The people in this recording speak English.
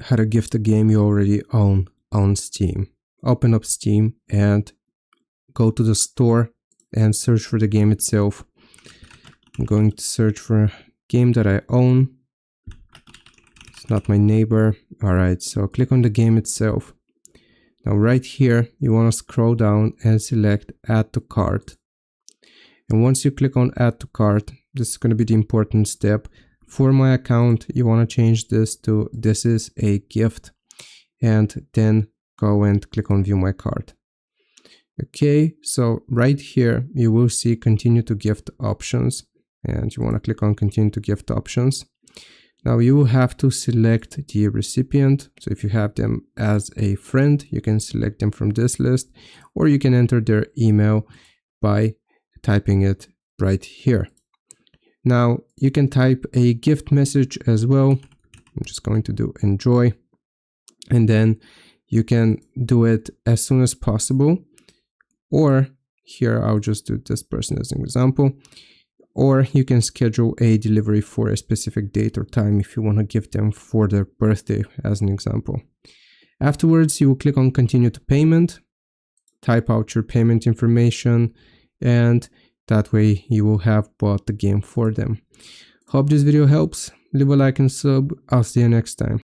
how to gift a game you already own on Steam. Open up Steam and go to the store and search for the game itself. I'm going to search for a game that I own. It's not my neighbor. Alright, so click on the game itself. Now right here, you want to scroll down and select Add to Cart. And once you click on Add to Cart, this is going to be the important step. For my account, you want to change this to "This is a gift," and then go and click on View My Cart. Okay, so right here, you will see Continue to Gift options, and you want to click on Continue to Gift options. Now you will have to select the recipient. So if you have them as a friend, you can select them from this list, or you can enter their email by typing it right here. Now you can type a gift message as well. I'm just going to do enjoy, and then you can do it as soon as possible, or here I'll just do this person as an example. Or you can schedule a delivery for a specific date or time if you want to give them for their birthday, as an example. Afterwards, you will click on Continue to Payment, type out your payment information, and that way you will have bought the game for them. Hope this video helps. Leave a like and sub. I'll see you next time.